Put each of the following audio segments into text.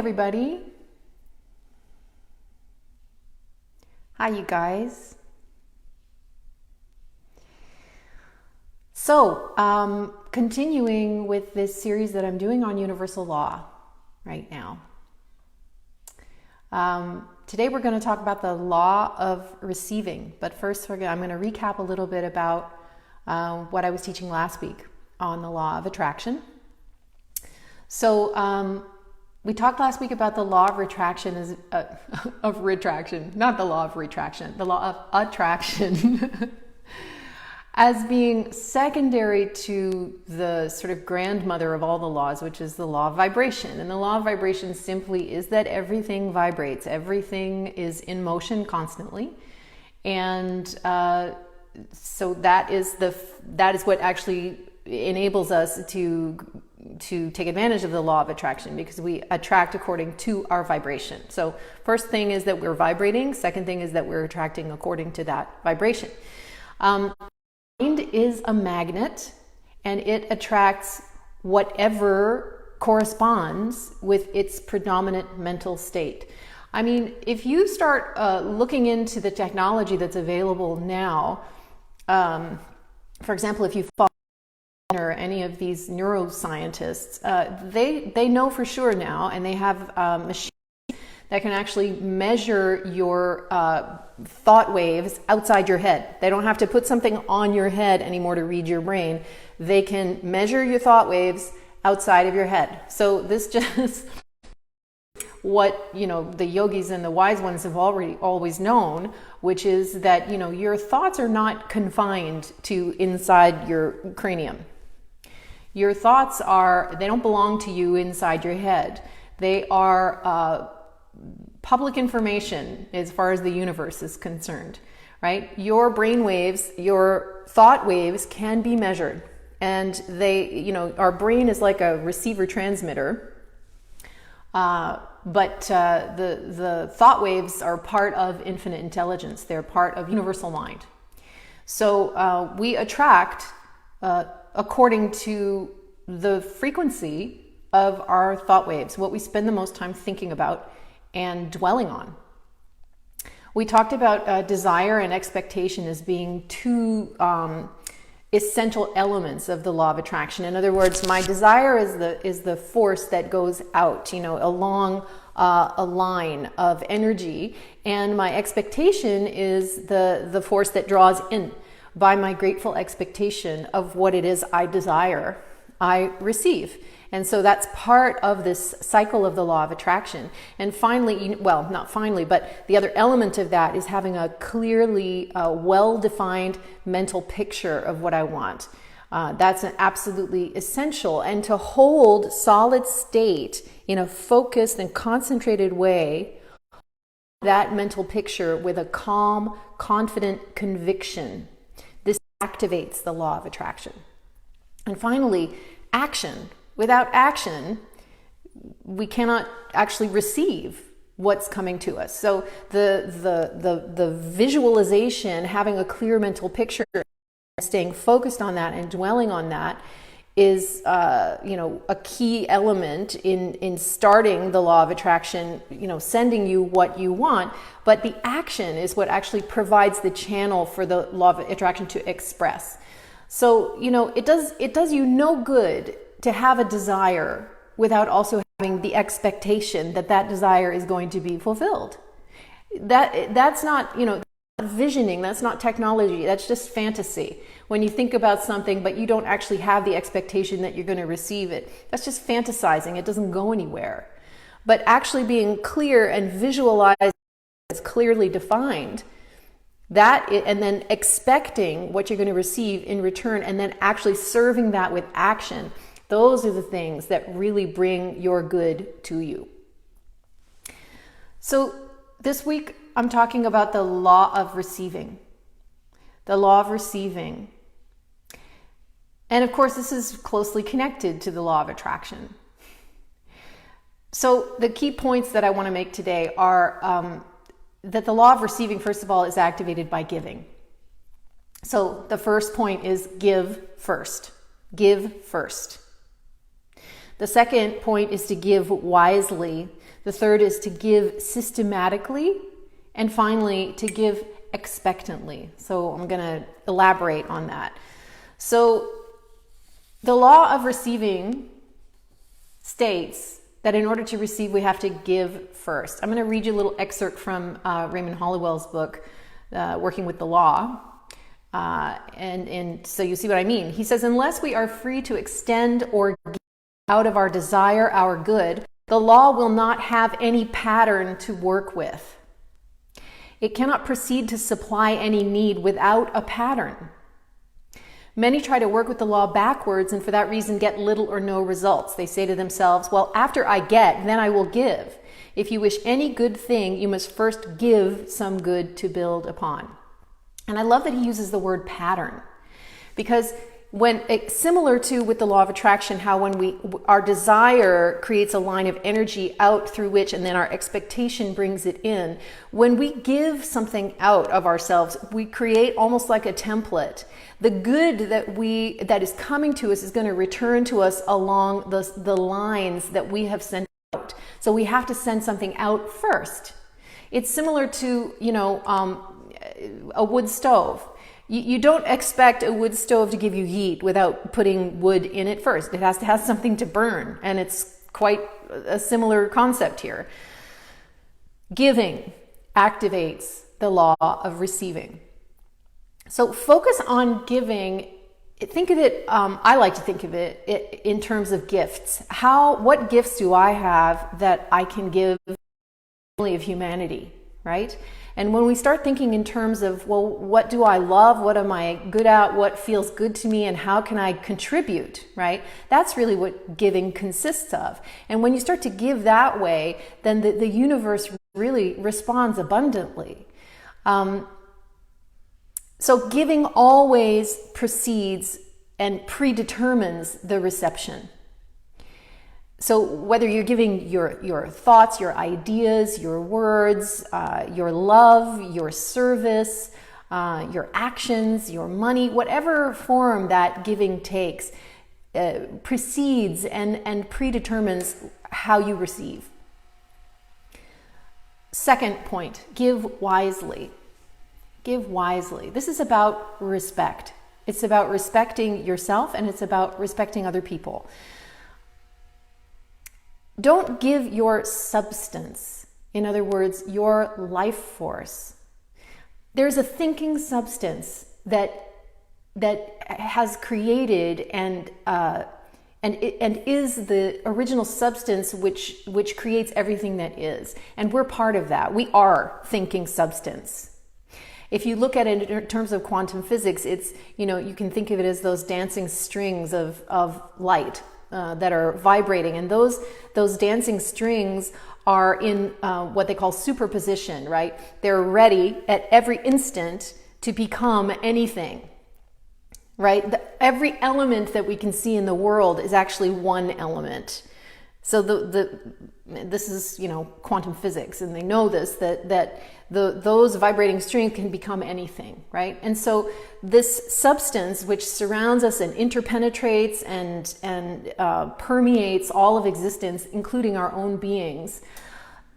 everybody. Hi, you guys. So, continuing with this series that I'm doing on universal law right now. Today we're going to talk about the law of receiving, but first I'm going to recap a little bit about what I was teaching last week on the law of attraction. So, we talked last week about the law of retraction of retraction, not the law of retraction, the law of attraction as being secondary to the sort of grandmother of all the laws, which is the law of vibration. And the law of vibration simply is that everything vibrates, everything is in motion constantly, and so that is what actually enables us to take advantage of the law of attraction, because we attract according to our vibration. So first thing is that we're vibrating. Second thing is that we're attracting according to that vibration. Mind is a magnet, and it attracts whatever corresponds with its predominant mental state. I mean, if you start looking into the technology that's available now, for example, if you follow or any of these neuroscientists, they know for sure now, and they have machines that can actually measure your thought waves outside your head. They don't have to put something on your head anymore to read your brain. They can measure your thought waves outside of your head. So this just what, the yogis and the wise ones have always known, which is that, your thoughts are not confined to inside your cranium. Your thoughts they don't belong to you inside your head. They are public information as far as the universe is concerned, right? Your brain waves, your thought waves can be measured. And our brain is like a receiver transmitter, but the thought waves are part of infinite intelligence. They're part of universal mind. So we attract according to the frequency of our thought waves, what we spend the most time thinking about and dwelling on. We talked about desire and expectation as being two essential elements of the law of attraction. In other words, my desire is the force that goes out, along a line of energy, and my expectation is the force that draws in. By my grateful expectation of what it is I desire, I receive. And so that's part of this cycle of the law of attraction. And finally, well, not finally, but the other element of that is having a clearly well-defined mental picture of what I want. That's an absolutely essential. And to hold solid state in a focused and concentrated way, that mental picture with a calm, confident conviction, this activates the law of attraction. And finally, action. Without action, we cannot actually receive what's coming to us. So the visualization, having a clear mental picture, staying focused on that and dwelling on that is a key element in starting the law of attraction, sending you what you want. But the action is what actually provides the channel for the law of attraction to express. So, it does you no good to have a desire without also having the expectation that desire is going to be fulfilled. That's not, visioning, that's not technology, that's just fantasy. When you think about something but you don't actually have the expectation that you're going to receive it, that's just fantasizing. It doesn't go anywhere. But actually being clear and visualized as clearly defined, and then expecting what you're going to receive in return, and then actually serving that with action, those are the things that really bring your good to you. So this week, I'm talking about the law of receiving. The law of receiving. And of course, this is closely connected to the law of attraction. So the key points that I want to make today are that the law of receiving, first of all, is activated by giving. So the first point is give first. Give first. The second point is to give wisely. The third is to give systematically. And finally, to give expectantly. So I'm going to elaborate on that. So the law of receiving states that in order to receive, we have to give first. I'm going to read you a little excerpt from Raymond Hollowell's book, Working with the Law. And so you see what I mean. He says, unless we are free to extend or give out of our desire our good, the law will not have any pattern to work with. It cannot proceed to supply any need without a pattern. Many try to work with the law backwards and for that reason get little or no results. They say to themselves, well, after I get, then I will give. If you wish any good thing, you must first give some good to build upon. And I love that he uses the word pattern, because similar to with the law of attraction, how when our desire creates a line of energy out through which, and then our expectation brings it in. When we give something out of ourselves, we create almost like a template. The good that is coming to us is going to return to us along the lines that we have sent out. So we have to send something out first. It's similar to, a wood stove. You don't expect a wood stove to give you heat without putting wood in it first. It has to have something to burn, and it's quite a similar concept here. Giving activates the law of receiving. So focus on giving. Think of it, I like to think of it in terms of gifts. What gifts do I have that I can give to the family of humanity, right? And when we start thinking in terms of, well, what do I love? What am I good at? What feels good to me? And how can I contribute, right? That's really what giving consists of. And when you start to give that way, then the universe really responds abundantly. So giving always precedes and predetermines the reception. So whether you're giving your thoughts, your ideas, your words, your love, your service, your actions, your money, whatever form that giving takes, precedes and predetermines how you receive. Second point, give wisely. Give wisely. This is about respect. It's about respecting yourself, and it's about respecting other people. Don't give your substance, in other words, your life force. There's a thinking substance that has created and is the original substance which creates everything that is. And we're part of that. We are thinking substance. If you look at it in terms of quantum physics, it's, you can think of it as those dancing strings of light that are vibrating, and those dancing strings are in what they call superposition, right? They're ready at every instant to become anything, right? Every element that we can see in the world is actually one element. So this is quantum physics, and they know this that those vibrating strings can become anything, right? And so this substance which surrounds us and interpenetrates and permeates all of existence, including our own beings,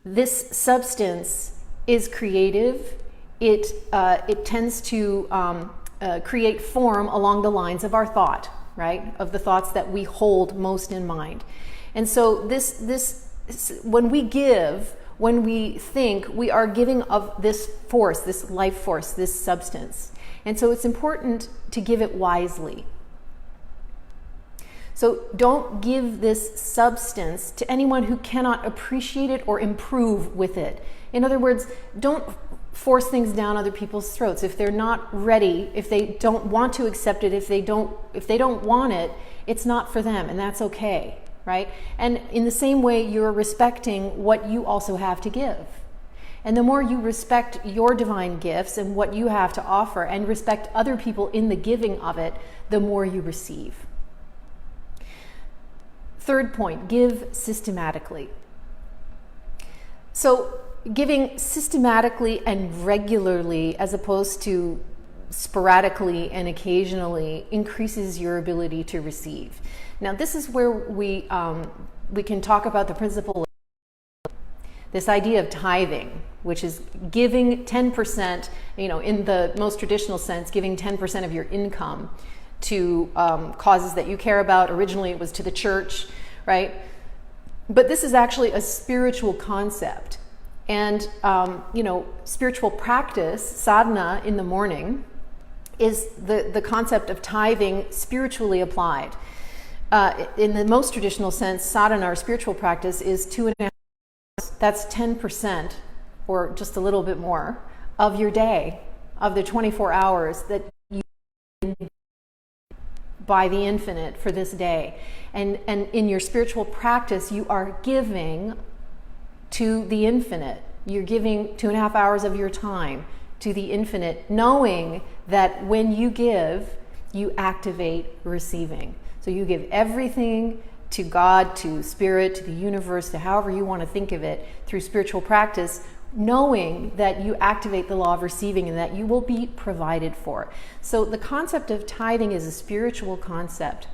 this substance is creative. It tends to create form along the lines of our thought, right? Of the thoughts that we hold most in mind. And so this when we give, when we think, we are giving of this force, this life force, this substance. And so it's important to give it wisely. So don't give this substance to anyone who cannot appreciate it or improve with it. In other words, don't force things down other people's throats. If they're not ready, if they don't want to accept it, if they don't want it, it's not for them, and that's okay. Right? And in the same way, you're respecting what you also have to give. And the more you respect your divine gifts and what you have to offer, and respect other people in the giving of it, the more you receive. Third point, give systematically. So giving systematically and regularly, as opposed to sporadically and occasionally, increases your ability to receive. Now, this is where we can talk about the principle. This idea of tithing, which is giving 10%, in the most traditional sense, giving 10% of your income to causes that you care about. Originally it was to the church, right? But this is actually a spiritual concept. And, spiritual practice, sadhana in the morning, is the concept of tithing spiritually applied. In the most traditional sense, sadhana, or spiritual practice, is 2.5 hours. That's 10%, or just a little bit more, of your day, of the 24 hours that you by the infinite for this day. And in your spiritual practice, you are giving to the infinite. You're giving 2.5 hours of your time to the infinite, knowing that when you give, you activate receiving. So you give everything to God, to spirit, to the universe, to however you want to think of it, through spiritual practice, knowing that you activate the law of receiving and that you will be provided for. So the concept of tithing is a spiritual concept.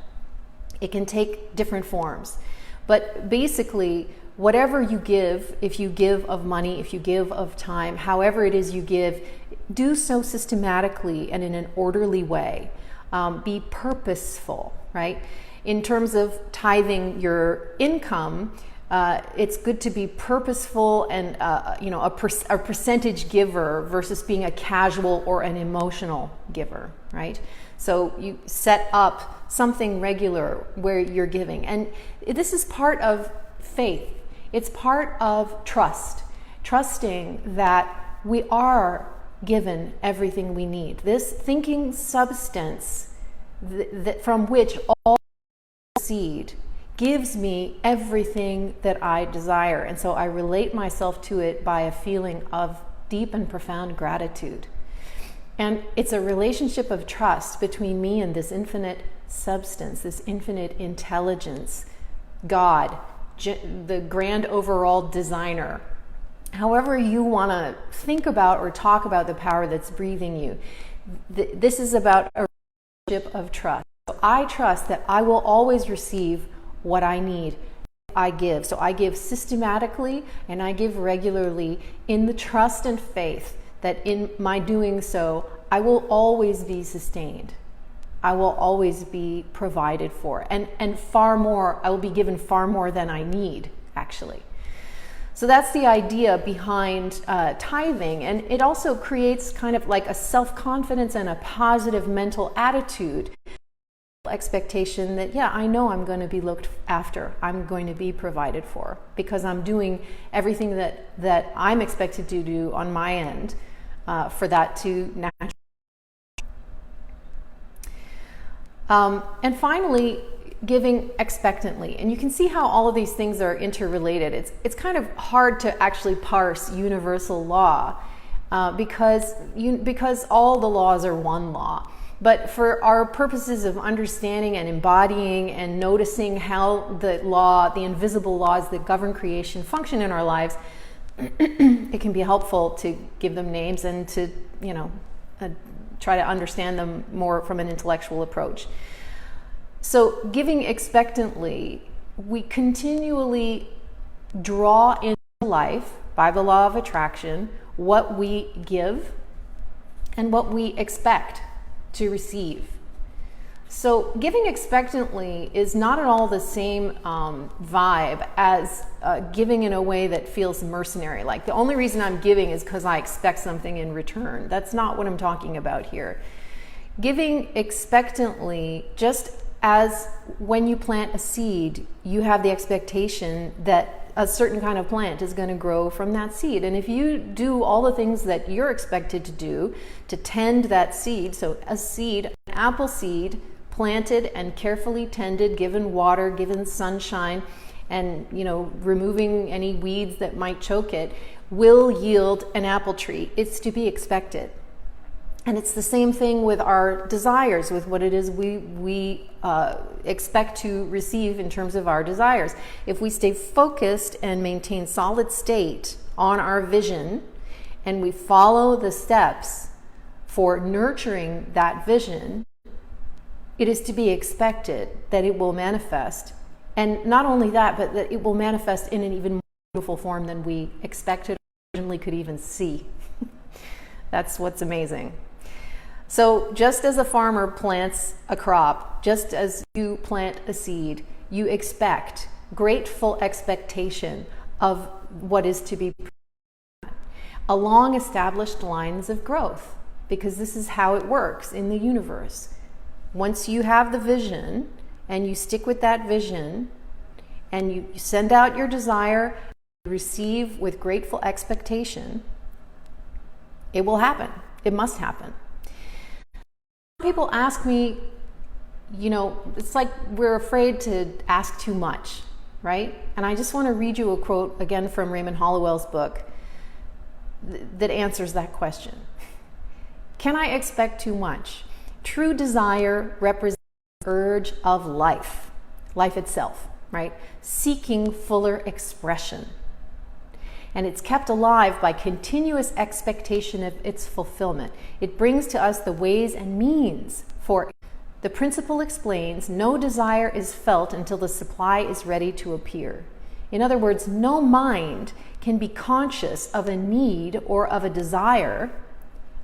It can take different forms. But basically, whatever you give, if you give of money, if you give of time, however it is you give, do so systematically and in an orderly way. Be purposeful, right? In terms of tithing your income, it's good to be purposeful and a percentage giver versus being a casual or an emotional giver, right? So you set up something regular where you're giving, and this is part of faith. It's part of trusting that we are given everything we need. This thinking substance that from which all seed gives me everything that I desire. And so I relate myself to it by a feeling of deep and profound gratitude. And it's a relationship of trust between me and this infinite substance, this infinite intelligence, God, the grand overall designer. However you want to think about or talk about the power that's breathing you, this is about a relationship of trust. So I trust that I will always receive what I need. I give. So I give systematically and I give regularly in the trust and faith that in my doing so, I will always be sustained. I will always be provided for. And far more, I will be given far more than I need, actually. So that's the idea behind tithing. And it also creates kind of like a self-confidence and a positive mental attitude. Expectation that, yeah, I know I'm going to be looked after. I'm going to be provided for because I'm doing everything that I'm expected to do on my end for that to naturally. And finally, giving expectantly. And you can see how all of these things are interrelated. It's kind of hard to actually parse universal law because all the laws are one law. But for our purposes of understanding and embodying and noticing how the invisible laws that govern creation function in our lives, it can be helpful to give them names and to, try to understand them more from an intellectual approach. So giving expectantly, we continually draw into life by the law of attraction what we give and what we expect to receive. So giving expectantly is not at all the same vibe as giving in a way that feels mercenary. Like the only reason I'm giving is because I expect something in return. That's not what I'm talking about here. Giving expectantly, just as when you plant a seed, you have the expectation that a certain kind of plant is going to grow from that seed. And if you do all the things that you're expected to do to tend that seed, so a seed, an apple seed, planted and carefully tended, given water, given sunshine, and removing any weeds that might choke it, will yield an apple tree. It's to be expected. And it's the same thing with our desires, with what it is we expect to receive in terms of our desires. If we stay focused and maintain solid state on our vision, and we follow the steps for nurturing that vision, it is to be expected that it will manifest. And not only that, but that it will manifest in an even beautiful form than we expected or originally could even see. That's what's amazing. So just as a farmer plants a crop, just as you plant a seed, you expect grateful expectation of what is to be along established lines of growth, because this is how it works in the universe. Once you have the vision and you stick with that vision and you send out your desire, receive with grateful expectation, it will happen. It must happen. People ask me, it's like we're afraid to ask too much, right? And I just want to read you a quote again from Raymond Hollowell's book that answers that question. Can I expect too much? True desire represents the urge of life itself, right? Seeking fuller expression. And it's kept alive by continuous expectation of its fulfillment. It brings to us the ways and means for it. The principle explains no desire is felt until the supply is ready to appear. In other words, no mind can be conscious of a need or of a desire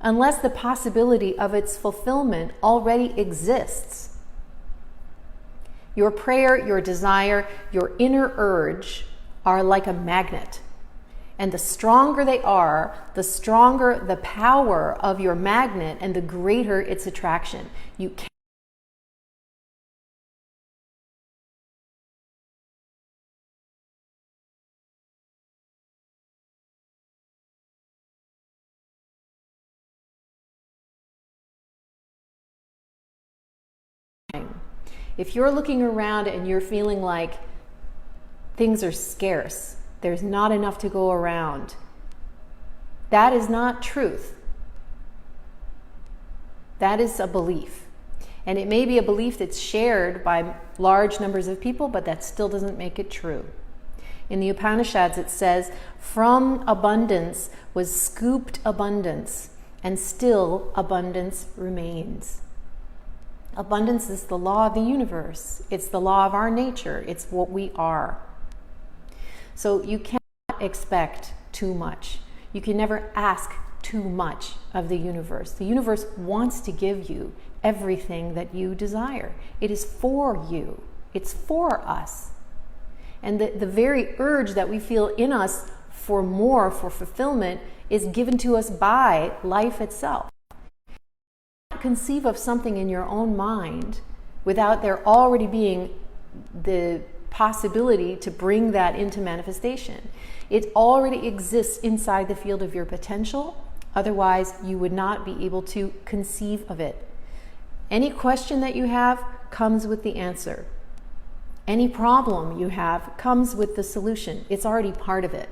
unless the possibility of its fulfillment already exists. Your prayer, your desire, your inner urge are like a magnet. And the stronger they are, the stronger the power of your magnet and the greater its attraction. You can't If you're looking around and you're feeling like things are scarce, there's not enough to go around, that is not truth. That is a belief. And it may be a belief that's shared by large numbers of people, but that still doesn't make it true. In the Upanishads it says, from abundance was scooped abundance, and still abundance remains. Abundance is the law of the universe. It's the law of our nature. It's what we are. So you cannot expect too much. You can never ask too much of the universe. The universe wants to give you everything that you desire. It is for you. It's for us. And the very urge that we feel in us for more, for fulfillment, is given to us by life itself. Conceive of something in your own mind without there already being the possibility to bring that into manifestation. It already exists inside the field of your potential. Otherwise, you would not be able to conceive of it. Any question that you have comes with the answer. Any problem you have comes with the solution. It's already part of it.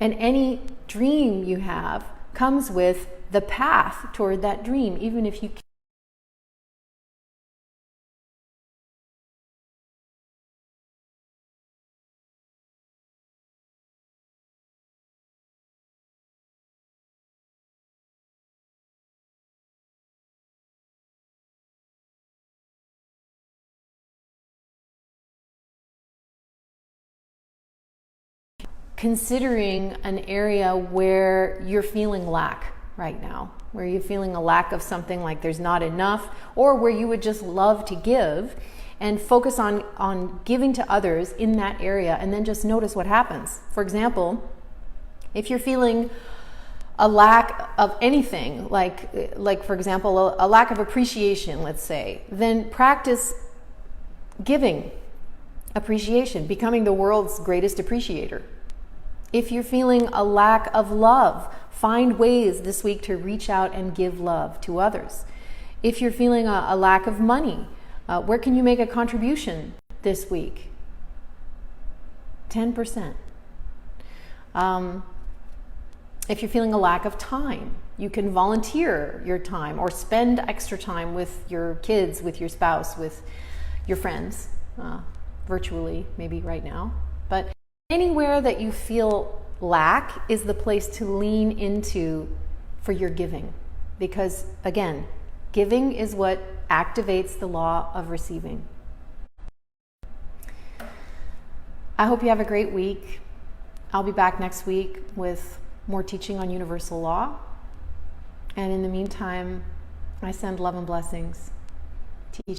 And any dream you have comes with the path toward that dream, even if you can't. Considering an area where you're feeling lack right now, where you're feeling a lack of something, like there's not enough, or where you would just love to give, and focus on giving to others in that area, and then just notice what happens. For example, if you're feeling a lack of anything, like for example, a lack of appreciation, let's say, then practice giving appreciation, becoming the world's greatest appreciator. If you're feeling a lack of love, find ways this week to reach out and give love to others. If you're feeling a lack of money, where can you make a contribution this week? 10%. If you're feeling a lack of time, you can volunteer your time or spend extra time with your kids, with your spouse, with your friends, virtually, maybe right now. But anywhere that you feel lack is the place to lean into for your giving. Because again, giving is what activates the law of receiving. I hope you have a great week. I'll be back next week with more teaching on universal law. And in the meantime, I send love and blessings to each